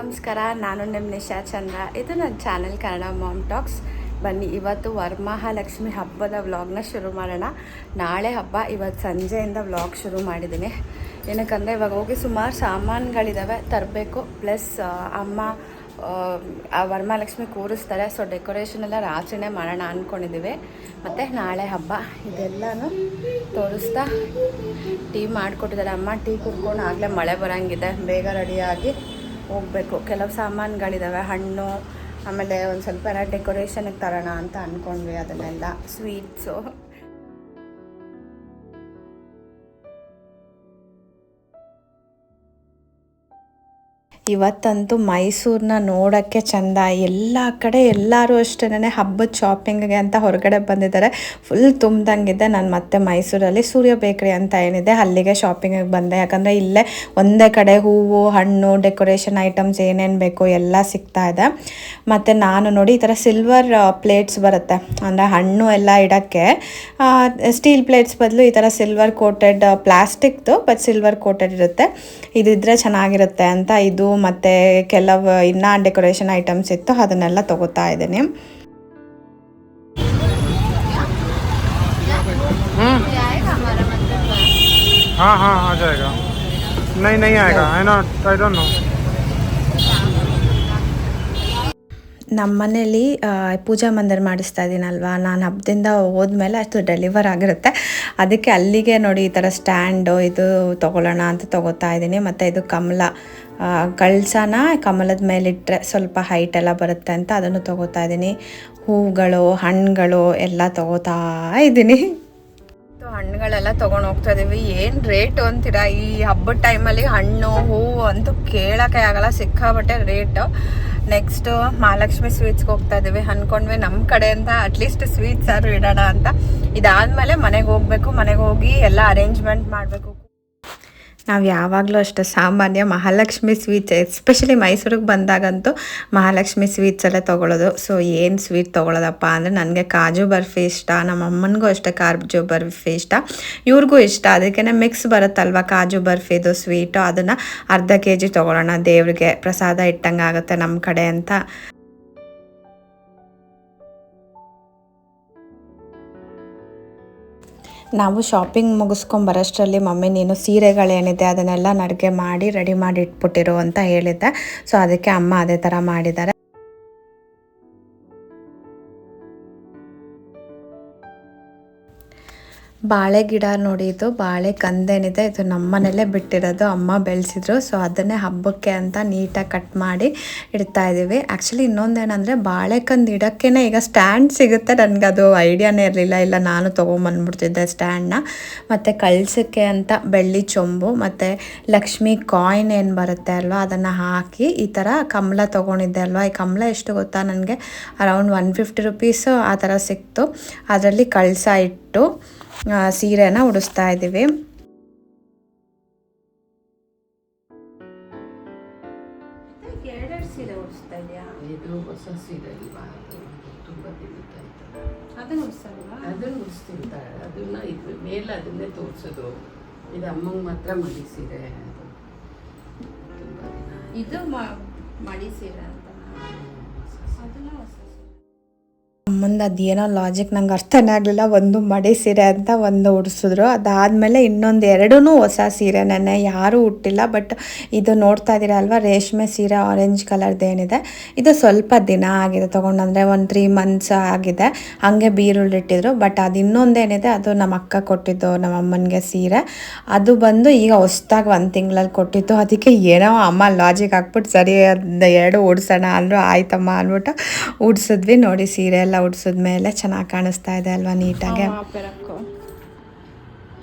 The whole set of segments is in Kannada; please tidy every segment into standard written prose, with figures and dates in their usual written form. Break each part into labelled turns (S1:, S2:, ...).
S1: ನಮಸ್ಕಾರ. ನಾನು ನಿಮ್ಮ ನಿಶಾ ಚಂದ್ರ. ಇದು ನನ್ನ ಚಾನೆಲ್ ಕನ್ನಡ ಮಾಮ್ ಟಾಕ್ಸ್. ಬನ್ನಿ, ಇವತ್ತು ವರಮಹಾಲಕ್ಷ್ಮಿ ಹಬ್ಬದ ವ್ಲಾಗ್ನ ಶುರು ಮಾಡೋಣ. ನಾಳೆ ಹಬ್ಬ, ಇವತ್ತು ಸಂಜೆಯಿಂದ ವ್ಲಾಗ್ ಶುರು ಮಾಡಿದ್ದೀನಿ. ಏನಕ್ಕಂದರೆ ಇವಾಗ ಹೋಗಿ ಸುಮಾರು ಸಾಮಾನುಗಳಿದ್ದಾವೆ ತರಬೇಕು. ಪ್ಲಸ್ ಅಮ್ಮ ವರಮಹಾಲಕ್ಷ್ಮಿ ಕೂರಿಸ್ತಾರೆ. ಸೊ ಡೆಕೋರೇಷನ್ ಎಲ್ಲ ರಾತ್ರಿನೇ ಮಾಡೋಣ ಅಂದ್ಕೊಂಡಿದ್ದೀವಿ. ಮತ್ತು ನಾಳೆ ಹಬ್ಬ ಇದೆಲ್ಲನೂ ತೋರಿಸ್ತಾ ಟೀ ಮಾಡಿಕೊಟ್ಟಿದ್ದಾರೆ ಅಮ್ಮ. ಟೀ ಕುಡ್ಕೊಂಡು ಆಗಲೇ ಮಳೆ ಬರೋಂಗಿದೆ, ಬೇಗ ರೆಡಿಯಾಗಿ ಹೋಗಬೇಕು. ಕೆಲವು ಸಾಮಾನುಗಳಿದ್ದಾವೆ, ಹಣ್ಣು, ಆಮೇಲೆ ಒಂದು ಸ್ವಲ್ಪ ಡೆಕೋರೇಷನ್ಗೆ ತರೋಣ ಅಂತ ಅಂದ್ಕೊಂಡ್ವಿ. ಅದನ್ನೆಲ್ಲ ಸ್ವೀಟ್ಸು. ಇವತ್ತಂತೂ ಮೈಸೂರನ್ನ ನೋಡೋಕ್ಕೆ ಚೆಂದ. ಎಲ್ಲ ಕಡೆ ಎಲ್ಲರೂ ಅಷ್ಟೇ ಹಬ್ಬದ ಶಾಪಿಂಗಿಗೆ ಅಂತ ಹೊರಗಡೆ ಬಂದಿದ್ದಾರೆ. ಫುಲ್ ತುಂಬ್ದಂಗಿದೆ. ನಾನು ಮತ್ತೆ ಮೈಸೂರಲ್ಲಿ ಸೂರ್ಯ ಬೇಕ್ರಿ ಅಂತ ಏನಿದೆ ಅಲ್ಲಿಗೆ ಶಾಪಿಂಗಿಗೆ ಬಂದೆ. ಯಾಕಂದರೆ ಇಲ್ಲೇ ಒಂದೇ ಕಡೆ ಹೂವು, ಹಣ್ಣು, ಡೆಕೋರೇಷನ್ ಐಟಮ್ಸ್ ಏನೇನು ಬೇಕು ಎಲ್ಲ ಸಿಗ್ತಾ ಇದೆ. ಮತ್ತು ನಾನು ನೋಡಿ ಈ ಥರ ಸಿಲ್ವರ್ ಪ್ಲೇಟ್ಸ್ ಬರುತ್ತೆ, ಅಂದರೆ ಹಣ್ಣು ಎಲ್ಲ ಇಡೋಕ್ಕೆ. ಸ್ಟೀಲ್ ಪ್ಲೇಟ್ಸ್ ಬದಲು ಈ ಥರ ಸಿಲ್ವರ್ ಕೋಟೆಡ್, ಪ್ಲಾಸ್ಟಿಕ್ದು ಬಟ್ ಸಿಲ್ವರ್ ಕೋಟೆಡ್ ಇರುತ್ತೆ. ಇದಿದ್ರೆ ಚೆನ್ನಾಗಿರುತ್ತೆ ಅಂತ ಇದು ಮತ್ತು ಕೆಲವು ಇನ್ನೂ ಡೆಕೋರೇಷನ್ ಐಟಮ್ಸ್ ಇತ್ತು, ಅದನ್ನೆಲ್ಲ ತೊಗೋತಾ ಇದ್ದೀನಿ.
S2: हाँ हाँ आ जाएगा. नहीं आएगा है ना, आई डोंट नो.
S1: ನಮ್ಮ ಮನೇಲಿ ಪೂಜಾ ಮಂದಿರ ಮಾಡಿಸ್ತಾ ಇದ್ದೀನಲ್ವ, ನಾನು ಹಬ್ಬದಿಂದ ಹೋದ್ಮೇಲೆ ಅದು ಡೆಲಿವರ್ ಆಗಿರುತ್ತೆ. ಅದಕ್ಕೆ ಅಲ್ಲಿಗೆ ನೋಡಿ ಈ ಥರ ಸ್ಟ್ಯಾಂಡು ಇದು ತೊಗೊಳ್ಳೋಣ ಅಂತ ತೊಗೋತಾ ಇದ್ದೀನಿ. ಮತ್ತು ಇದು ಕಮಲ, ಕಳಸನ ಕಮಲದ ಮೇಲಿಟ್ಟರೆ ಸ್ವಲ್ಪ ಹೈಟೆಲ್ಲ ಬರುತ್ತೆ ಅಂತ ಅದನ್ನು ತೊಗೋತಾ ಇದ್ದೀನಿ. ಹೂಗಳು, ಹಣ್ಣುಗಳು ಎಲ್ಲ ತೊಗೋತಾ ಇದ್ದೀನಿ. ಹಣ್ಣುಗಳೆಲ್ಲ ತೊಗೊಂಡು ಹೋಗ್ತಾ ಇದ್ದೀವಿ. ಏನು ರೇಟು ಅಂತೀರಾ, ಈ ಹಬ್ಬದ ಟೈಮಲ್ಲಿ ಹಣ್ಣು ಹೂವು ಅಂತೂ ಕೇಳೋಕ್ಕೆ ಆಗಲ್ಲ, ಸಿಕ್ಕಾಬಟ್ಟೆ ರೇಟು. ನೆಕ್ಸ್ಟು ಮಹಾಲಕ್ಷ್ಮಿ ಸ್ವೀಟ್ಸ್ಗೆ ಹೋಗ್ತಾ ಇದ್ದೀವಿ. ಅಂದ್ಕೊಂಡ್ವಿ ನಮ್ಮ ಕಡೆಯಿಂದ ಅಟ್ಲೀಸ್ಟ್ ಸ್ವೀಟ್ಸ್ ಆದ್ರೂ ಇಡೋಣ ಅಂತ. ಇದಾದಮೇಲೆ ಮನೆಗೆ ಹೋಗಬೇಕು. ಮನೆಗೆ ಹೋಗಿ ಎಲ್ಲ ಅರೇಂಜ್ಮೆಂಟ್ ಮಾಡಬೇಕು. ನಾವು ಯಾವಾಗಲೂ ಅಷ್ಟೇ ಸಾಮಾನ್ಯ ಮಹಾಲಕ್ಷ್ಮಿ ಸ್ವೀಟ್ಸ್, ಎಸ್ಪೆಷಲಿ ಮೈಸೂರಿಗೆ ಬಂದಾಗಂತೂ ಮಹಾಲಕ್ಷ್ಮಿ ಸ್ವೀಟ್ಸಲ್ಲೇ ತೊಗೊಳ್ಳೋದು. ಸೊ ಏನು ಸ್ವೀಟ್ ತೊಗೊಳ್ಳೋದಪ್ಪ ಅಂದರೆ ನನಗೆ ಕಾಜು ಬರ್ಫಿ ಇಷ್ಟ, ನಮ್ಮ ಅಮ್ಮನಿಗೂ ಅಷ್ಟೇ ಕಾಜು ಬರ್ಫಿ ಇಷ್ಟ, ಇವ್ರಿಗೂ ಇಷ್ಟ. ಅದಕ್ಕೇ ಮಿಕ್ಸ್ ಬರುತ್ತಲ್ವ ಕಾಜು ಬರ್ಫಿದು ಸ್ವೀಟು, ಅದನ್ನು ಅರ್ಧ kg ತೊಗೊಳ್ಳೋಣ, ದೇವ್ರಿಗೆ ಪ್ರಸಾದ ಇಟ್ಟಂಗೆ ಆಗುತ್ತೆ ನಮ್ಮ ಕಡೆ ಅಂತ. ನಾವು ಶಾಪಿಂಗ್ ಮುಗಿಸ್ಕೊಂಬರೋಷ್ಟರಲ್ಲಿ ಮಮ್ಮಿ ನೀನು ಸೀರೆಗಳೇನಿದೆ ಅದನ್ನೆಲ್ಲ ನಡಿಗೆ ಮಾಡಿ ರೆಡಿ ಮಾಡಿ ಇಟ್ಬಿಟ್ಟಿರು ಅಂತ ಹೇಳಿದ್ದೆ. ಸೊ ಅದಕ್ಕೆ ಅಮ್ಮ ಅದೇ ಥರ ಮಾಡಿದ್ದಾರೆ. ಬಾಳೆ ಗಿಡ ನೋಡಿ, ಇದು ಬಾಳೆ ಕಂದೇನಿದೆ, ಇದು ನಮ್ಮ ಮನೇಲೇ ಬಿಟ್ಟಿರೋದು, ಅಮ್ಮ ಬೆಳೆಸಿದ್ರು. ಸೊ ಅದನ್ನೇ ಹಬ್ಬಕ್ಕೆ ಅಂತ ನೀಟಾಗಿ ಕಟ್ ಮಾಡಿ ಇಡ್ತಾ ಇದ್ದೀವಿ. ಆ್ಯಕ್ಚುಲಿ ಇನ್ನೊಂದೇನೆಂದರೆ ಬಾಳೆಕಂದು ಇಡೋಕ್ಕೇ ಈಗ ಸ್ಟ್ಯಾಂಡ್ ಸಿಗುತ್ತೆ. ನನಗದು ಐಡಿಯಾನೇ ಇರಲಿಲ್ಲ, ಇಲ್ಲ ನಾನು ತೊಗೊಂಬಂದ್ಬಿಡ್ತಿದ್ದೆ ಸ್ಟ್ಯಾಂಡನ್ನ. ಮತ್ತು ಕಳಸಕ್ಕೆ ಅಂತ ಬೆಳ್ಳಿ ಚೊಂಬು ಮತ್ತು ಲಕ್ಷ್ಮಿ ಕಾಯಿನ್ ಏನು ಬರುತ್ತೆ ಅಲ್ವಾ, ಅದನ್ನು ಹಾಕಿ ಈ ಥರ ಕಮಲ ತೊಗೊಂಡಿದ್ದೆ ಅಲ್ವಾ. ಈ ಕಮಲ ಎಷ್ಟು ಗೊತ್ತಾ, ನನಗೆ ಅರೌಂಡ್ 150 ರುಪೀಸು ಆ ಥರ ಸಿಕ್ತು. ಅದರಲ್ಲಿ ಕಳಸ ಇಟ್ಟು ಸೀರೆನ ಉಡಿಸ್ತಾ ಇದ್ದೀವಿ. ಎರಡೆರಡು ಸೀರೆ ಉಡಿಸ್ತಾ ಇದೆಯಾ?
S3: ಇದು ಹೊಸ ಸೀರೆ ಅಲ್ವಾ, ತುಂಬ ದಿನಕ್ಕೆ
S1: ಅದನ್ನು ಉಡಿಸಲ್ವಾ?
S3: ಅದನ್ನು ಉಡಿಸ್ತಿರ್ತಾಳೆ, ಅದನ್ನ ಇದು ಮೇಲೆ ಅದನ್ನೇ ತೋರಿಸೋದು. ಇದು ಅಮ್ಮಂಗೆ ಮಾತ್ರ ಮಡಿ ಸೀರೆ, ಅದು ತುಂಬ ದಿನ.
S1: ಇದು ಮಡಿ ಸೀರೆ ಅಂತ ಅದನ್ನ ಹೊಸ ಮುಂದೆ ಅದೇನೋ ಲಾಜಿಕ್ ನಂಗೆ ಅರ್ಥನೇ ಆಗಲಿಲ್ಲ. ಒಂದು ಮಡಿ ಸೀರೆ ಅಂತ ಒಂದು ಉಡಿಸಿದ್ರು, ಅದಾದಮೇಲೆ ಇನ್ನೊಂದು ಎರಡೂ ಹೊಸ ಸೀರೆ ನೆನ್ನೆ ಯಾರೂ ಉಟ್ಟಿಲ್ಲ. ಬಟ್ ಇದು ನೋಡ್ತಾ ಇದ್ದೀರಾ ಅಲ್ವಾ, ರೇಷ್ಮೆ ಸೀರೆ ಆರೆಂಜ್ ಕಲರ್ದೇನಿದೆ, ಇದು ಸ್ವಲ್ಪ ದಿನ ಆಗಿದೆ ತೊಗೊಂಡಂದರೆ, ಒಂದು 3 months ಆಗಿದೆ. ಹಾಗೆ ಬೀರುಳ್ಳಿಟ್ಟಿದ್ರು. ಬಟ್ ಅದು ಇನ್ನೊಂದೇನಿದೆ, ಅದು ನಮ್ಮ ಅಕ್ಕ ಕೊಟ್ಟಿದ್ದು ನಮ್ಮ ಅಮ್ಮನಿಗೆ ಸೀರೆ, ಅದು ಬಂದು ಈಗ ಹೊಸ್ದಾಗಿ 1 ತಿಂಗಳಲ್ಲಿ ಕೊಟ್ಟಿದ್ದು. ಅದಕ್ಕೆ ಏನೋ ಅಮ್ಮ ಲಾಜಿಕ್ ಹಾಕ್ಬಿಟ್ಟು ಸರಿ ಅದು 2 ಉಡ್ಸೋಣ ಅಂದರು. ಆಯ್ತಮ್ಮ ಅಂದ್ಬಿಟ್ಟು ಉಡ್ಸಿದ್ವಿ. ನೋಡಿ ಸೀರೆ ಎಲ್ಲ ಉಡ್ಸಿದ್ಮೇಲೆ ಚೆನ್ನಾಗಿ ಕಾಣಿಸ್ತಾ ಇದೆ ಅಲ್ವಾ, ನೀಟಾಗೆ.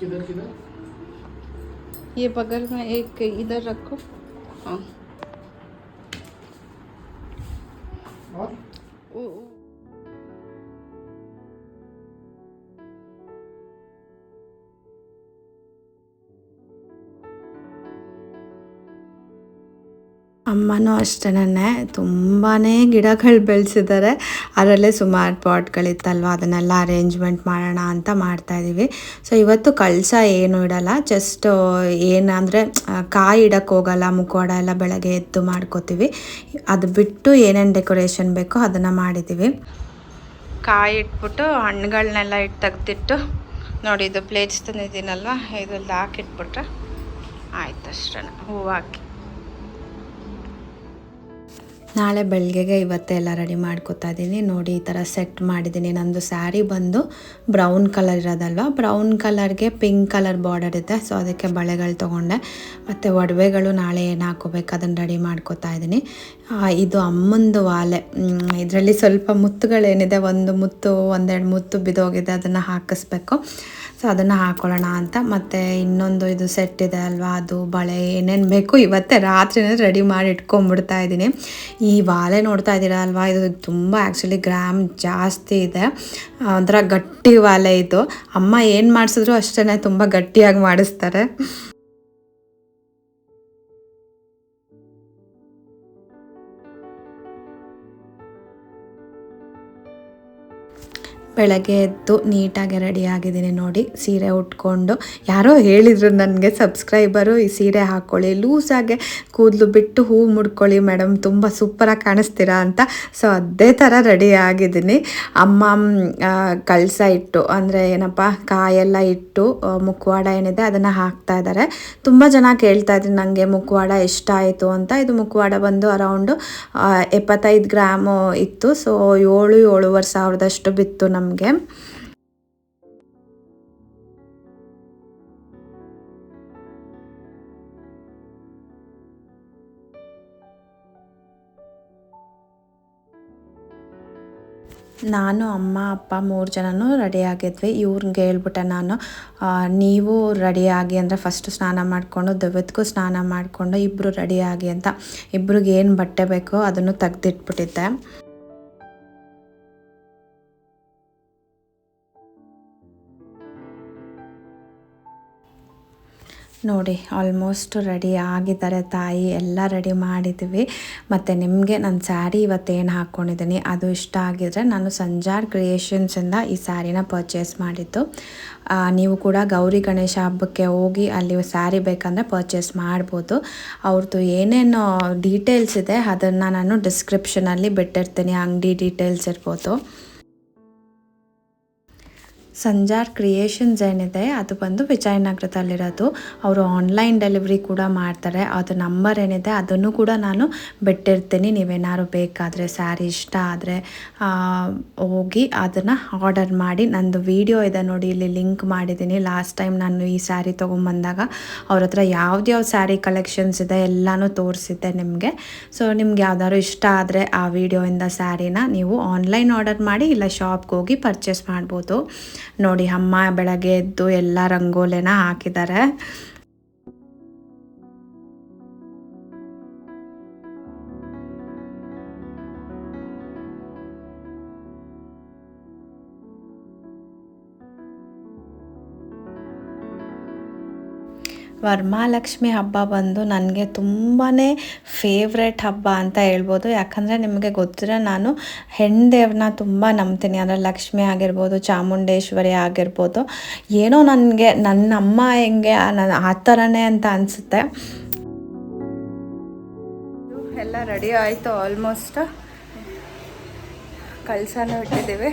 S1: ये बगल में एक इधर रखो. हाँ ಅಮ್ಮನೂ ಅಷ್ಟೇನೆ ತುಂಬಾ ಗಿಡಗಳು ಬೆಳೆಸಿದ್ದಾರೆ. ಅದರಲ್ಲೇ ಸುಮಾರು ಪಾಟ್ಗಳಿತ್ತಲ್ವ, ಅದನ್ನೆಲ್ಲ ಅರೇಂಜ್ಮೆಂಟ್ ಮಾಡೋಣ ಅಂತ ಮಾಡ್ತಾಯಿದ್ದೀವಿ. ಸೊ ಇವತ್ತು ಕಳಸ ಏನು ಇಡಲ್ಲ, ಜಸ್ಟ್ ಏನಂದರೆ ಕಾಯಿ ಇಡಕ್ಕೆ ಹೋಗಲ್ಲ, ಮುಖವಾಡ ಎಲ್ಲ ಬೆಳಗ್ಗೆ ಎದ್ದು ಮಾಡ್ಕೋತೀವಿ. ಅದು ಬಿಟ್ಟು ಏನೇನು ಡೆಕೋರೇಷನ್ ಬೇಕೋ ಅದನ್ನು ಮಾಡಿದ್ದೀವಿ. ಕಾಯಿ ಇಟ್ಬಿಟ್ಟು ಹಣ್ಣುಗಳನ್ನೆಲ್ಲ ಇಟ್ಟು ತೆಗ್ದಿಟ್ಟು ನೋಡಿ, ಇದು ಪ್ಲೇಟ್ಸ್ ತಂದಿದ್ದೀನಲ್ವ, ಇದ್ರಲ್ಲಿ ಹಾಕಿಟ್ಬಿಟ್ರೆ ಆಯ್ತು ಅಷ್ಟೇ, ಹೂವು ಹಾಕಿ. ನಾಳೆ ಬೆಳಗ್ಗೆಗೆ ಇವತ್ತೇ ಎಲ್ಲ ರೆಡಿ ಮಾಡ್ಕೊತಾ ಇದ್ದೀನಿ. ನೋಡಿ ಈ ಥರ ಸೆಟ್ ಮಾಡಿದ್ದೀನಿ. ನಂದು ಸ್ಯಾರಿ ಬಂದು ಬ್ರೌನ್ ಕಲರ್ ಇರೋದಲ್ವ, ಬ್ರೌನ್ ಕಲರ್ಗೆ ಪಿಂಕ್ ಕಲರ್ ಬಾರ್ಡರ್ ಇದೆ. ಸೊ ಅದಕ್ಕೆ ಬಳೆಗಳು ತೊಗೊಂಡೆ, ಮತ್ತು ಒಡವೆಗಳು ನಾಳೆ ಏನು ಹಾಕೋಬೇಕು ಅದನ್ನು ರೆಡಿ ಮಾಡ್ಕೊತಾ ಇದ್ದೀನಿ. ಇದು ಅಮ್ಮಂದು ವಾಲೆ, ಇದರಲ್ಲಿ ಸ್ವಲ್ಪ ಮುತ್ತುಗಳೇನಿದೆ, ಒಂದು ಮುತ್ತು ಒಂದೆರಡು ಮುತ್ತು ಬಿದ್ದೋಗಿದೆ, ಅದನ್ನು ಹಾಕಿಸ್ಬೇಕು. ಸೊ ಅದನ್ನು ಹಾಕೊಳ್ಳೋಣ ಅಂತ. ಮತ್ತು ಇನ್ನೊಂದು ಇದು ಸೆಟ್ ಇದೆ ಅಲ್ವಾ, ಅದು ಬಳೆ ಏನೇನು ಬೇಕು ಇವತ್ತೇ ರಾತ್ರಿನೇ ರೆಡಿ ಮಾಡಿ ಇಟ್ಕೊಂಡ್ಬಿಡ್ತಾ ಇದ್ದೀನಿ. ಈ ವಾಲೆ ನೋಡ್ತಾ ಇದ್ದೀರಾ ಅಲ್ವಾ, ಇದು ತುಂಬ ಆ್ಯಕ್ಚುಲಿ ಗ್ರಾಮ್ ಜಾಸ್ತಿ ಇದೆ, ಒಂಥರ ಗಟ್ಟಿ ವಾಲೆ ಇದು. ಅಮ್ಮ ಏನು ಮಾಡಿಸಿದ್ರು ಅಷ್ಟೇ ತುಂಬ ಗಟ್ಟಿಯಾಗಿ ಮಾಡಿಸ್ತಾರೆ. ಬೆಳಗ್ಗೆ ಎದ್ದು ನೀಟಾಗಿ ರೆಡಿ ಆಗಿದ್ದೀನಿ. ನೋಡಿ ಸೀರೆ ಉಟ್ಕೊಂಡು, ಯಾರೋ ಹೇಳಿದರು ನನಗೆ ಸಬ್ಸ್ಕ್ರೈಬರು, ಈ ಸೀರೆ ಹಾಕ್ಕೊಳ್ಳಿ, ಲೂಸಾಗೆ ಕೂದಲು ಬಿಟ್ಟು ಹೂ ಮುಡ್ಕೊಳ್ಳಿ ಮೇಡಮ್, ತುಂಬ ಸೂಪರಾಗಿ ಕಾಣಿಸ್ತೀರಾ ಅಂತ. ಸೊ ಅದೇ ಥರ ರೆಡಿ ಆಗಿದ್ದೀನಿ. ಅಮ್ಮ ಕಳಸ ಇಟ್ಟು, ಅಂದರೆ ಏನಪ್ಪ ಕಾಯೆಲ್ಲ ಇಟ್ಟು ಮುಖವಾಡ ಏನಿದೆ ಅದನ್ನು ಹಾಕ್ತಾ ಇದ್ದಾರೆ. ತುಂಬ ಜನ ಕೇಳ್ತಾ ಇದ್ದೀನಿ ನನಗೆ ಮುಖವಾಡ ಎಷ್ಟಾಯಿತು ಅಂತ. ಇದು ಮುಖವಾಡ ಬಂದು ಅರೌಂಡು 75 ಗ್ರಾಮು ಇತ್ತು. ಸೊ 7,500 ಸಾವಿರದಷ್ಟು ಬಿತ್ತು ನಮಗೆ. ನಾನು, ಅಮ್ಮ, ಅಪ್ಪ 3 ಜನನೂ ರೆಡಿ ಆಗಿದ್ವಿ. ಇವ್ರಿಗೆ ಹೇಳ್ಬಿಟ್ಟೆ ನಾನು, ನೀವು ರೆಡಿಯಾಗಿ ಅಂದರೆ ಫಸ್ಟು ಸ್ನಾನ ಮಾಡಿಕೊಂಡು ದೆವ್ವತ್ಗೂ ಸ್ನಾನ ಮಾಡಿಕೊಂಡು ಇಬ್ಬರು ರೆಡಿಯಾಗಿ ಅಂತ. ಇಬ್ರಿಗೆ ಏನು ಬಟ್ಟೆ ಬೇಕೋ ಅದನ್ನು ತೆಗೆದಿಟ್ಬಿಟ್ಟಿದ್ದೆ. ನೋಡಿ ಆಲ್ಮೋಸ್ಟ್ ರೆಡಿ ಆಗಿದ್ದಾರೆ ತಾಯಿ, ಎಲ್ಲ ರೆಡಿ ಮಾಡಿದ್ದೀವಿ. ಮತ್ತು ನಿಮಗೆ ನನ್ನ ಸ್ಯಾರಿ ಇವತ್ತೇನು ಹಾಕ್ಕೊಂಡಿದ್ದೀನಿ ಅದು ಇಷ್ಟ ಆಗಿದರೆ ನಾನು ಸಂಜಾರ್ ಕ್ರಿಯೇಷನ್ಸಿಂದ ಈ ಸ್ಯಾರಿನ ಪರ್ಚೇಸ್ ಮಾಡಿದ್ದು. ನೀವು ಕೂಡ ಗೌರಿ ಗಣೇಶ ಹಬ್ಬಕ್ಕೆ ಹೋಗಿ ಅಲ್ಲಿ ಸ್ಯಾರಿ ಬೇಕಂದರೆ ಪರ್ಚೇಸ್ ಮಾಡ್ಬೋದು. ಅವ್ರದ್ದು ಏನೇನು ಡೀಟೇಲ್ಸ್ ಇದೆ ಅದನ್ನು ನಾನು ಡಿಸ್ಕ್ರಿಪ್ಷನಲ್ಲಿ ಬಿಟ್ಟಿರ್ತೀನಿ, ಅಂಗಡಿ ಡೀಟೇಲ್ಸ್ ಇರ್ಬೋದು. ಸಂಜಾರ್ ಕ್ರಿಯೇಷನ್ಸ್ ಏನಿದೆ ಅದು ಬಂದು ವಿಜಯನಗರದಲ್ಲಿರೋದು. ಅವರು ಆನ್ಲೈನ್ ಡೆಲಿವರಿ ಕೂಡ ಮಾಡ್ತಾರೆ. ಅದು ನಂಬರ್ ಏನಿದೆ ಅದನ್ನು ಕೂಡ ನಾನು ಬಿಟ್ಟಿರ್ತೀನಿ. ನೀವೇನಾದ್ರು ಬೇಕಾದರೆ ಸ್ಯಾರಿ ಇಷ್ಟ ಆದರೆ ಹೋಗಿ ಅದನ್ನು ಆರ್ಡರ್ ಮಾಡಿ. ನಂದು ವಿಡಿಯೋ ಇದೆ ನೋಡಿ, ಇಲ್ಲಿ ಲಿಂಕ್ ಮಾಡಿದ್ದೀನಿ. ಲಾಸ್ಟ್ ಟೈಮ್ ನಾನು ಈ ಸ್ಯಾರಿ ತೊಗೊಂಬಂದಾಗ ಅವ್ರ ಹತ್ರ ಯಾವ್ದು ಸ್ಯಾರಿ ಕಲೆಕ್ಷನ್ಸ್ ಇದೆ ಎಲ್ಲನೂ ತೋರಿಸಿದ್ದೆ ನಿಮಗೆ. ಸೊ ನಿಮ್ಗೆ ಯಾವ್ದಾದ್ರು ಇಷ್ಟ ಆದರೆ ಆ ವಿಡಿಯೋಯಿಂದ ಸ್ಯಾರಿನ ನೀವು ಆನ್ಲೈನ್ ಆರ್ಡರ್ ಮಾಡಿ, ಇಲ್ಲ ಶಾಪ್ಗೆ ಹೋಗಿ ಪರ್ಚೇಸ್ ಮಾಡ್ಬೋದು. ನೋಡಿ ಅಮ್ಮ ಬೆಳಗ್ಗೆ ಎದ್ದು ಎಲ್ಲ ರಂಗೋಲಿನ ಹಾಕಿದ್ದಾರೆ. ವರಮಹಾಲಕ್ಷ್ಮಿ ಹಬ್ಬ ಬಂದು ನನಗೆ ತುಂಬಾ ಫೇವ್ರೆಟ್ ಹಬ್ಬ ಅಂತ ಹೇಳ್ಬೋದು. ಯಾಕಂದರೆ ನಿಮಗೆ ಗೊತ್ತಿರೋ ನಾನು ಹೆಣ್ದೇವ್ರನ್ನ ತುಂಬ ನಂಬ್ತೀನಿ. ಅಂದರೆ ಲಕ್ಷ್ಮಿ ಆಗಿರ್ಬೋದು, ಚಾಮುಂಡೇಶ್ವರಿ ಆಗಿರ್ಬೋದು, ಏನೋ ನನಗೆ ನನ್ನ ಅಮ್ಮ ಹೆಂಗೆ ಆ ಥರನೇ ಅಂತ ಅನಿಸುತ್ತೆ. ಎಲ್ಲ ರೆಡಿ ಆಯಿತು ಆಲ್ಮೋಸ್ಟ್. ಕಳಸನೂ ಇಟ್ಟಿದ್ದೀವಿ.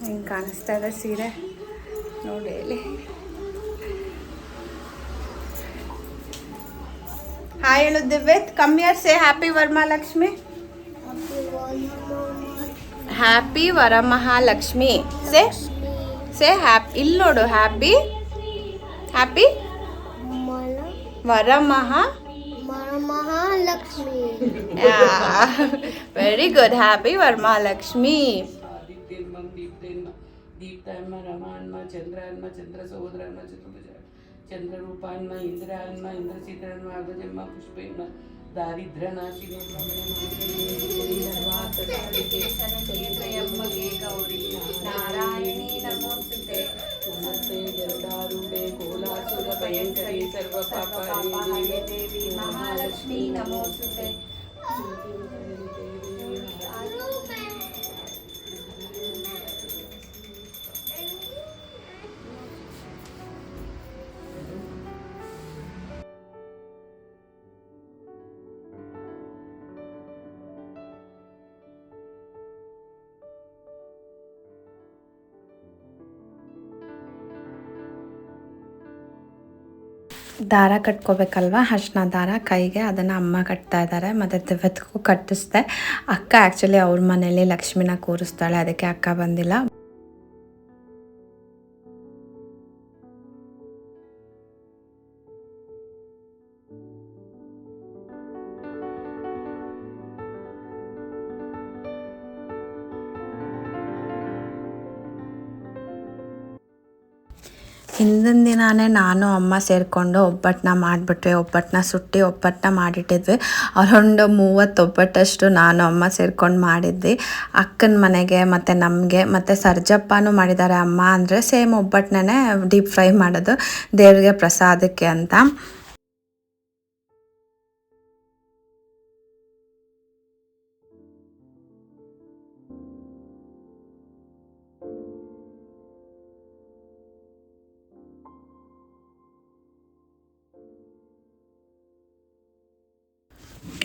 S1: ಹಿಂಗೆ ಕಾಣಿಸ್ತಾ ಇದೆ ಸೀರೆ ನೋಡಿ ಇಲ್ಲಿ. ಹಾಯ್ ಹೇಳು ದಿವ್ಯತ್, come here, say happy Varamahalakshmi. Happy Varamahalakshmi. Say happy. ಇಲ್ಲಿ ನೋಡು, happy happy Varamahalakshmi. Very good, happy Varamahalakshmi.
S3: ದೀಪ್ತಾನ್ಮ ರಮಾನ್ಮ ಚಂದ್ರಾನ್ಮ ಚಂದ್ರ ಸಹೋದರನ್ಮ ಚತುರ್ಭುಜ ಚಂದ್ರರೂಪಾನ್ಮ ಇಂದ್ರಾನ್ಮ ಇಂದ್ರಸೀತನ್ಮ ಅಗಜನ್ಮ ಪುಷ್ಪೇನ್ಮ ದಾರಿದ್ರ್ಯನಾಶಿನಿ ನಾರಾಯಣಿ ನಮೋಸ್ತುತೆ ನಮಸ್ತೆ ಗರುಡಾರೂಢೆ ಕೋಲಾಸುರ ಭಯಂಕರಿ ಸರ್ವ ಪಾಪಹರೇ ದೇವಿ
S1: ನಮೋಸ್ತುತೆ. ದಾರ ಕಟ್ಕೋಬೇಕಲ್ವ, ಅರ್ಶಿನ ದಾರ ಕೈಗೆ, ಅದನ್ನು ಅಮ್ಮ ಕಟ್ತಾ ಇದ್ದಾರೆ. ಮತ್ತು ತಿವತ್ಗೂ ಕಟ್ಟಿಸ್ದೆ. ಅಕ್ಕ ಆ್ಯಕ್ಚುಲಿ ಅವ್ರ ಮನೇಲಿ ಲಕ್ಷ್ಮಿನ ಕೂರಿಸ್ತಾಳೆ, ಅದಕ್ಕೆ ಅಕ್ಕ ಬಂದಿಲ್ಲ. ಹಿಂದಿನ ದಿನಾನೇ ನಾನು ಅಮ್ಮ ಸೇರಿಕೊಂಡು ಒಬ್ಬಟ್ಟನ್ನ ಮಾಡಿಬಿಟ್ವಿ. ಒಬ್ಬಟ್ಟನ್ನ ಸುಟ್ಟು ಒಬ್ಬಟ್ಟನ್ನ ಮಾಡಿಟ್ಟಿದ್ವಿ. ಅರೌಂಡ್ 30 ಒಬ್ಬಟ್ಟಷ್ಟು ನಾನು ಅಮ್ಮ ಸೇರ್ಕೊಂಡು ಮಾಡಿದ್ವಿ. ಅಕ್ಕನ ಮನೆಗೆ ಮತ್ತು ನಮಗೆ ಮತ್ತು ಸರ್ಜಪ್ಪನೂ ಮಾಡಿದ್ದಾರೆ. ಅಮ್ಮ ಅಂದರೆ ಸೇಮ್ ಒಬ್ಬಟ್ಟನ್ನೇ ಡೀಪ್ ಫ್ರೈ ಮಾಡೋದು ದೇವರಿಗೆ ಪ್ರಸಾದಕ್ಕೆ ಅಂತ.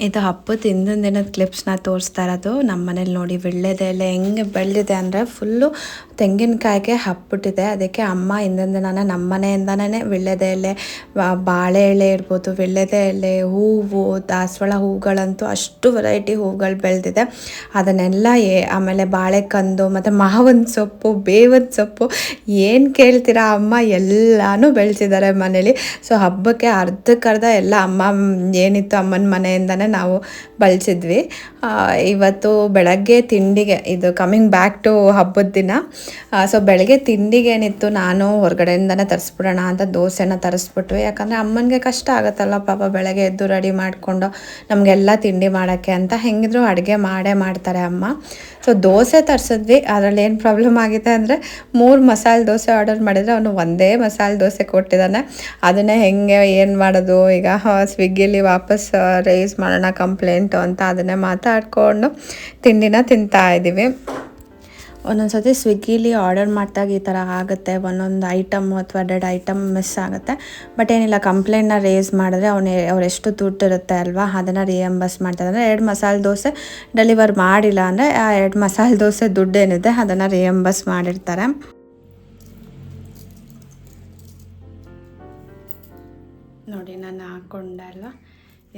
S1: ಇದು ಹಬ್ಬದ ಹಿಂದಿನ ದಿನದ ಕ್ಲಿಪ್ಸ್ನ ತೋರಿಸ್ತಾ ಇರೋದು. ನಮ್ಮ ಮನೇಲಿ ನೋಡಿ ವೀಳ್ಯದೆಲೆ ಹೆಂಗೆ ಬೆಳೆದಿದೆ ಅಂದರೆ ಫುಲ್ಲು ತೆಂಗಿನಕಾಯಿಗೆ ಹಬ್ಬಿಟ್ಟಿದೆ. ಅದಕ್ಕೆ ಅಮ್ಮ ಹಿಂದಿನ ದಿನನೇ ನಮ್ಮ ಮನೆಯಿಂದನೇ ವೀಳ್ಯದೆಲೆ, ಬಾಳೆ ಎಲೆ ಇರ್ಬೋದು, ವೀಳ್ಯದೆಲೆ, ಹೂವು, ದಾಸವಾಳ ಹೂವುಗಳಂತೂ ಅಷ್ಟು ವೆರೈಟಿ ಹೂವುಗಳು ಬೆಳೆದಿದೆ. ಅದನ್ನೆಲ್ಲ ಆಮೇಲೆ ಬಾಳೆಕಂದು ಮತ್ತು ಮಾವಿನ ಸೊಪ್ಪು, ಬೇವಿನ ಸೊಪ್ಪು, ಏನು ಕೇಳ್ತೀರಾ ಅಮ್ಮ ಎಲ್ಲನೂ ಬೆಳೆಸಿದ್ದಾರೆ ಮನೇಲಿ. ಸೊ ಹಬ್ಬಕ್ಕೆ ಅರ್ಧಕ್ಕರ್ಧ ಎಲ್ಲ ಅಮ್ಮ ಏನಿತ್ತು ಅಮ್ಮನ ಮನೆಯಿಂದನೇ ನಾವು ಬಳಸಿದ್ವಿ. ಇವತ್ತು ಬೆಳಗ್ಗೆ ತಿಂಡಿಗೆ, ಇದು ಕಮಿಂಗ್ ಬ್ಯಾಕ್ ಟು ಹಬ್ಬದ ದಿನ, ಸೊ ಬೆಳಗ್ಗೆ ತಿಂಡಿಗೆ ಏನಿತ್ತು, ನಾನು ಹೊರಗಡೆಯಿಂದನೇ ತರಿಸ್ಬಿಡೋಣ ಅಂತ ದೋಸೆನ ತರಿಸ್ಬಿಟ್ವಿ. ಯಾಕಂದರೆ ಅಮ್ಮನಿಗೆ ಕಷ್ಟ ಆಗುತ್ತಲ್ಲ ಪಾಪ, ಬೆಳಗ್ಗೆ ಎದ್ದು ರೆಡಿ ಮಾಡಿಕೊಂಡು ನಮಗೆಲ್ಲ ತಿಂಡಿ ಮಾಡೋಕ್ಕೆ ಅಂತ. ಹೆಂಗಿದ್ರು ಅಡುಗೆ ಮಾಡ್ತಾರೆ ಅಮ್ಮ. ಸೊ ದೋಸೆ ತರಿಸಿದ್ವಿ. ಅದರಲ್ಲಿ ಏನು ಪ್ರಾಬ್ಲಮ್ ಆಗಿದೆ ಅಂದರೆ 3 ಮಸಾಲೆ ದೋಸೆ ಆರ್ಡರ್ ಮಾಡಿದರೆ ಅವನು ಒಂದೇ ಮಸಾಲೆ ದೋಸೆ ಕೊಟ್ಟಿದ್ದಾನೆ. ಅದನ್ನೇ ಹೆಂಗೆ ಏನು ಮಾಡೋದು ಈಗ, ಸ್ವಿಗ್ಗಿಲಿ ವಾಪಸ್ ರೈಸ್ ಮಾಡೋಣ ಕಂಪ್ಲೇಂಟು ಅಂತ ಅದನ್ನೇ ಮಾತಾಡಿಕೊಂಡು ತಿಂಡಿನ ತಿಂತಾ ಇದ್ದೀವಿ. ಒಂದೊಂದು ಸತಿ ಸ್ವಿಗ್ಗಿಲಿ ಆರ್ಡರ್ ಮಾಡಿದಾಗ ಈ ಥರ ಆಗುತ್ತೆ, ಒಂದೊಂದು ಐಟಮ್ ಅಥವಾ 2 ಐಟಮ್ ಮಿಸ್ ಆಗುತ್ತೆ. ಬಟ್ ಏನಿಲ್ಲ, ಕಂಪ್ಲೇಂಟ್ನ ರೇಸ್ ಮಾಡಿದ್ರೆ ಅವ್ರು ಎಷ್ಟು ದುಡ್ಡು ಇರುತ್ತೆ ಅಲ್ವಾ, ಅದನ್ನು ರಿಯಂಬರ್ಸ್ ಮಾಡ್ತಾರೆ. ಅಂದರೆ 2 ಮಸಾಲೆ ದೋಸೆ ಡೆಲಿವರ್ ಮಾಡಿಲ್ಲ ಅಂದರೆ ಆ 2 ಮಸಾಲೆ ದೋಸೆ ದುಡ್ಡು ಏನಿದೆ ಅದನ್ನು ರಿಯಂಬರ್ಸ್ ಮಾಡಿರ್ತಾರೆ. ನೋಡಿ ನಾನು ಹಾಕ್ಕೊಂಡೆ ಅಲ್ವಾ,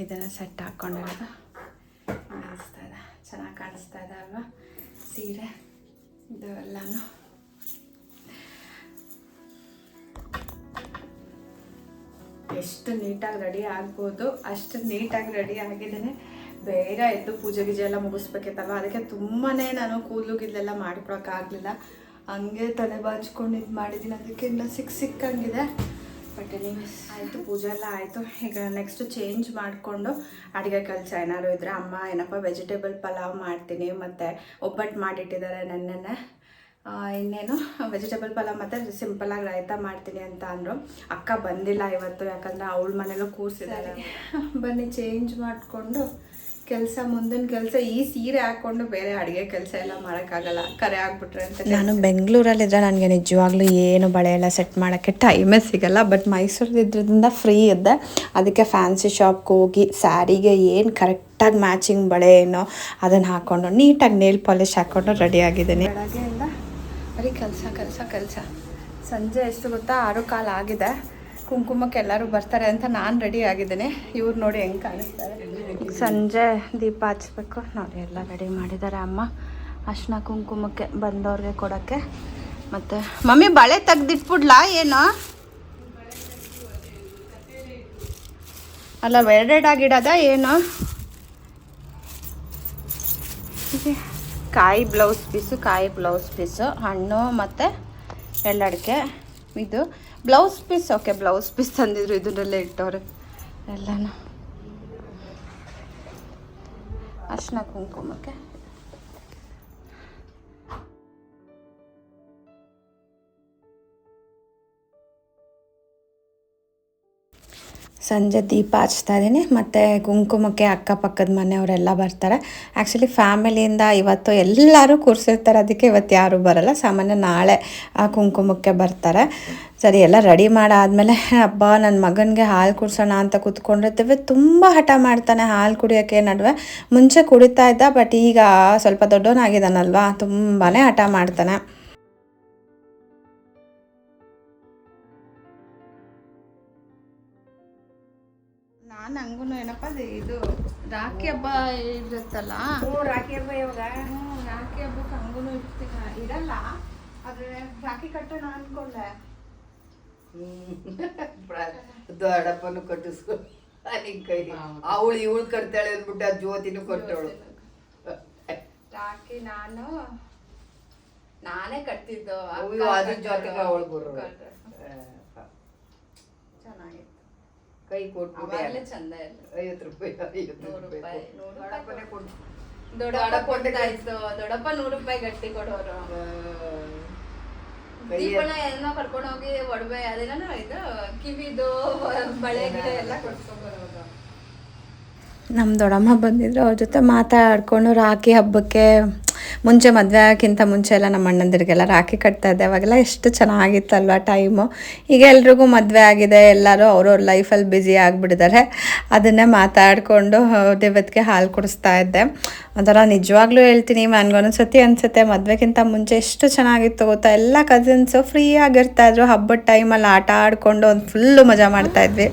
S1: ಇದನ್ನು ಸೆಟ್ ಹಾಕ್ಕೊಂಡಿರೋದು ಕಾಣಿಸ್ತಾ ಇದೆ, ಚೆನ್ನಾಗಿ ಕಾಣಿಸ್ತಾ ಇದೆ ಅಲ್ವಾ ಸೀರೆ ಇದು ಎಲ್ಲನೂ. ಎಷ್ಟು ನೀಟಾಗಿ ರೆಡಿ ಆಗ್ಬೋದು ಅಷ್ಟು ನೀಟಾಗಿ ರೆಡಿ ಆಗಿದ್ದೇನೆ. ಬೇಗ ಎದ್ದು ಪೂಜೆ ಗೀಜೆ ಎಲ್ಲ ಮುಗಿಸ್ಬೇಕಿತ್ತಲ್ವ, ಅದಕ್ಕೆ ತುಂಬಾ ನಾನು ಕೂದಲು ಗಿಲ್ಲೆಲ್ಲ ಮಾಡ್ಕೊಳಕ್ಕಾಗಲಿಲ್ಲ. ಹಂಗೆ ತಲೆ ಬಾಚ್ಕೊಂಡು ಇದು ಮಾಡಿದ್ದೀನಿ, ಅದಕ್ಕೆ ಎಲ್ಲ ಸಿಕ್ಕಂಗಿದೆ. ಬಟ್ ಎನಿವೇಸ್ ಆಯಿತು, ಪೂಜೆ ಎಲ್ಲ ಆಯಿತು. ಈಗ ನೆಕ್ಸ್ಟ್ ಚೇಂಜ್ ಮಾಡಿಕೊಂಡು ಅಡುಗೆ ಕೆಲಸ ಏನಾದ್ರು ಇದ್ದರೆ, ಅಮ್ಮ ಏನಪ್ಪ ವೆಜಿಟೇಬಲ್ ಪಲಾವ್ ಮಾಡ್ತೀನಿ ಮತ್ತು ಒಬ್ಬಟ್ಟು ಮಾಡಿಟ್ಟಿದ್ದಾರೆ ನೆನ್ನೆನೆ. ಇನ್ನೇನು ವೆಜಿಟೇಬಲ್ ಪಲಾವ್ ಮತ್ತು ಸಿಂಪಲಾಗಿ ರಾಯ್ತಾ ಮಾಡ್ತೀನಿ ಅಂತ ಅಂದರು. ಅಕ್ಕ ಬಂದಿಲ್ಲ ಇವತ್ತು, ಯಾಕಂದರೆ ಅವಳ ಮನೇಲೂ ಕೂರಿಸಿದ್ದಾರೆ. ಬನ್ನಿ ಚೇಂಜ್ ಮಾಡಿಕೊಂಡು ಮುಂದಿನ ಕೆಲಸ, ಈ ಸೀರೆ ಹಾಕ್ಕೊಂಡು ಬೇರೆ ಅಡುಗೆ ಕೆಲಸ ಎಲ್ಲ ಮಾಡೋಕ್ಕಾಗಲ್ಲ, ಕರೆ ಆಗ್ಬಿಟ್ರೆ ಅಂತ. ನಾನು ಬೆಂಗಳೂರಲ್ಲಿದ್ದರೆ ನನಗೆ ನಿಜವಾಗ್ಲೂ ಏನು ಬಳೆ ಎಲ್ಲ ಸೆಟ್ ಮಾಡೋಕ್ಕೆ ಟೈಮೇ ಸಿಗಲ್ಲ. ಬಟ್ ಮೈಸೂರಲ್ಲಿದ್ದರಿಂದ ಫ್ರೀ ಇದ್ದೆ, ಅದಕ್ಕೆ ಫ್ಯಾನ್ಸಿ ಶಾಪ್ಗೆ ಹೋಗಿ ಸ್ಯಾರಿಗೆ ಏನು ಕರೆಕ್ಟಾಗಿ ಮ್ಯಾಚಿಂಗ್ ಬಳೆ ಏನೋ ಅದನ್ನು ಹಾಕ್ಕೊಂಡು ನೀಟಾಗಿ ನೇಲ್ ಪಾಲಿಶ್ ಹಾಕ್ಕೊಂಡು ರೆಡಿಯಾಗಿದ್ದೀನಿ. ಬೆಳಗ್ಗೆಯಿಂದ ಬರೀ ಕೆಲಸ. ಸಂಜೆ ಎಷ್ಟು ಗೊತ್ತಾ, 6:15 ಆಗಿದೆ. ಕುಂಕುಮಕ್ಕೆ ಎಲ್ಲರೂ ಬರ್ತಾರೆ ಅಂತ ನಾನು ರೆಡಿ ಆಗಿದ್ದೀನಿ. ಇವ್ರು ನೋಡಿ ಹೆಂಗೆ ಕಾಣಿಸ್ತಾರೆ. ಸಂಜೆ ದೀಪ ಹಚ್ಬೇಕು ನೋಡಿ, ಎಲ್ಲ ರೆಡಿ ಮಾಡಿದ್ದಾರೆ ಅಮ್ಮ ಅರ್ಶಿನ ಕುಂಕುಮಕ್ಕೆ ಬಂದವ್ರಿಗೆ ಕೊಡೋಕ್ಕೆ. ಮತ್ತು ಮಮ್ಮಿ ಬಳೆ ತೆಗ್ದಿಟ್ಬಿಡ್ಲಾ ಏನೋ ಅಲ್ಲ, ಎರಡೆರಡಾಗಿಡೋದ ಏನು? ಕಾಯಿ ಬ್ಲೌಸ್ ಪೀಸು, ಹಣ್ಣು ಮತ್ತು ಎಳ್ಳಡಿಕೆ. ಇದು blouse piece. Okay, blouse piece ತಂದಿದ್ರು, ಇದರಲ್ಲೇ ಇಟ್ಟವ್ರೆ ಎಲ್ಲನೂ. ಅರ್ಶಿನ ಕುಂಕುಮಕ್ಕೆ ಸಂಜೆ ದೀಪ ಹಚ್ತಾ ಇದ್ದೀನಿ ಮತ್ತು ಕುಂಕುಮಕ್ಕೆ ಅಕ್ಕಪಕ್ಕದ ಮನೆಯವರೆಲ್ಲ ಬರ್ತಾರೆ. ಆ್ಯಕ್ಚುಲಿ ಫ್ಯಾಮಿಲಿಯಿಂದ ಇವತ್ತು ಎಲ್ಲರೂ ಕೂರಿಸಿರ್ತಾರೆ, ಅದಕ್ಕೆ ಇವತ್ತು ಯಾರೂ ಬರಲ್ಲ. ಸಾಮಾನ್ಯ ನಾಳೆ ಕುಂಕುಮಕ್ಕೆ ಬರ್ತಾರೆ. ಸರಿ ಎಲ್ಲ ರೆಡಿ ಮಾಡಾದಮೇಲೆ ಹಬ್ಬ ನನ್ನ ಮಗನಿಗೆ ಹಾಲು ಕುಡ್ಸೋಣ ಅಂತ ಕೂತ್ಕೊಂಡಿರ್ತೀವಿ. ತುಂಬ ಹಠ ಮಾಡ್ತಾನೆ ಹಾಲು ಕುಡಿಯೋಕ್ಕೆ. ನಡುವೆ ಮುಂಚೆ ಕುಡಿತಾ ಇದ್ದ, ಬಟ್ ಈಗ ಸ್ವಲ್ಪ ದೊಡ್ಡವನಾಗಿದ್ದಾನಲ್ವಾ, ತುಂಬಾ ಹಠ ಮಾಡ್ತಾನೆ. ನಾನು ಹಂಗೂ ಏನಪ್ಪ ಇದು ರಾಖಿ ಹಬ್ಬ ಇರುತ್ತಲ್ಲ,
S3: ರಾಖಿ ಹಬ್ಬ ಇವಾಗ
S1: ರಾಖಿ ಹಬ್ಬಕ್ಕೆ ಹಂಗೂ ಇರಲ್ಲ, ಆದರೆ ರಾಖಿ ಕಟ್ಟೋಣ ಅಂದ್ಕೊಂಡೆ.
S3: ದೊಡ್ಡಪ್ಪನು ಕಟ್ಟಿಸ್ಕೊ ನಿನ್ ಕೈ. ಅವಳು ಇವಳು ಕಟ್ತಾಳೆ ಅಂದ್ಬಿಟ್ಟು ಆ ಜ್ಯೋತಿನೂ ಕೊಟ್ಟವಳು.
S1: ರಾಖಿ ನಾನೇ ಕಟ್ತಿದ್ದು,
S3: ಅದ್ರ ಜೊತೆಗೆ ಅವಳು ಬರೋ
S1: ಚೆನ್ನಾಗಿತ್ತು.
S3: ಕೈ ಕೊಟ್ಬಿಟ್ಟೆ
S1: ಚಂದ ಇಲ್ಲ.
S3: 50 ರೂಪಾಯಿ 100 ರೂಪಾಯಿ
S1: ದೊಡ್ಡಪ್ಪ ಕೊಡ್ತಾಯಿತ್ತು. ದೊಡ್ಡಪ್ಪ 100 ರೂಪಾಯಿ ಗಟ್ಟಿ ಕೊಡೋರು. ದೀಪನ ಏನೋ ಕರ್ಕೊಂಡು ಹೋಗಿ ಒಡವೆ ಅದೇನೋ ಇದು ಕಿವಿದು ಬಳೆ ಗಿಡ ಎಲ್ಲ ಕೊಡ್ಸ್ಕೊಂಡ್ಬರೋದು. ನಮ್ಮ ದೊಡ್ಡಮ್ಮ ಬಂದಿದ್ರು, ಅವ್ರ ಜೊತೆ ಮಾತಾಡ್ಕೊಂಡು ರಾಖಿ ಹಬ್ಬಕ್ಕೆ ಮುಂಚೆ ಮದುವೆ ಆಗೋಕ್ಕಿಂತ ಮುಂಚೆ ಎಲ್ಲ ನಮ್ಮ ಅಣ್ಣಂದಿರಿಗೆಲ್ಲ ರಾಖಿ ಕಟ್ತಾ ಇದ್ದೆ. ಅವಾಗೆಲ್ಲ ಎಷ್ಟು ಚೆನ್ನಾಗಿತ್ತಲ್ವ ಟೈಮು. ಈಗ ಎಲ್ರಿಗೂ ಮದುವೆ ಆಗಿದೆ, ಎಲ್ಲರೂ ಅವ್ರವ್ರ ಲೈಫಲ್ಲಿ ಬ್ಯುಸಿ ಆಗಿಬಿಟ್ಟಿದ್ದಾರೆ. ಅದನ್ನೇ ಮಾತಾಡಿಕೊಂಡು ದೇವತೆಗೆ ಹಾಲು ಕುಡಿಸ್ತಾ ಇದ್ದೆ. ಒಂಥರ ನಿಜವಾಗ್ಲೂ ಹೇಳ್ತೀನಿ, ನನಗೊಂದೊಂದು ಸತಿ ಅನಿಸುತ್ತೆ ಮದುವೆಗಿಂತ ಮುಂಚೆ ಎಷ್ಟು ಚೆನ್ನಾಗಿತ್ತು ಗೊತ್ತಾ. ಎಲ್ಲ ಕಸಿನ್ಸು ಫ್ರೀ ಆಗಿರ್ತಾಯಿದ್ರು. ಹಬ್ಬದ ಟೈಮಲ್ಲಿ ಆಟ ಆಡಿಕೊಂಡು ಒಂದು ಫುಲ್ಲು ಮಜಾ ಮಾಡ್ತಾಯಿದ್ವಿ.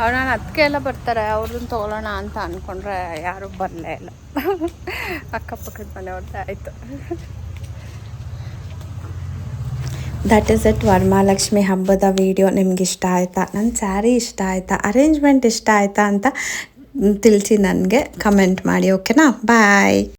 S1: ಅವ್ರು ನಾನು ಅದಕ್ಕೆ ಎಲ್ಲ ಬರ್ತಾರೆ, ಅವ್ರನ್ನ ತೊಗೊಳ್ಳೋಣ ಅಂತ ಅಂದ್ಕೊಂಡ್ರೆ ಯಾರೂ ಬರಲೇ ಇಲ್ಲ. ಅಕ್ಕಪಕ್ಕದ ಮನೆಯವ್ರದ್ದು ಆಯಿತು. That is it. ವರಮಹಾಲಕ್ಷ್ಮಿ ಹಬ್ಬದ ವಿಡಿಯೋ ನಿಮ್ಗೆ ಇಷ್ಟ ಆಯಿತಾ, ನನ್ನ ಸ್ಯಾರಿ ಇಷ್ಟ ಆಯಿತಾ, ಅರೇಂಜ್ಮೆಂಟ್ ಇಷ್ಟ ಆಯಿತಾ ಅಂತ ತಿಳಿಸಿ ನನಗೆ ಕಮೆಂಟ್ ಮಾಡಿ. ಓಕೆನಾ? ಬಾಯ್.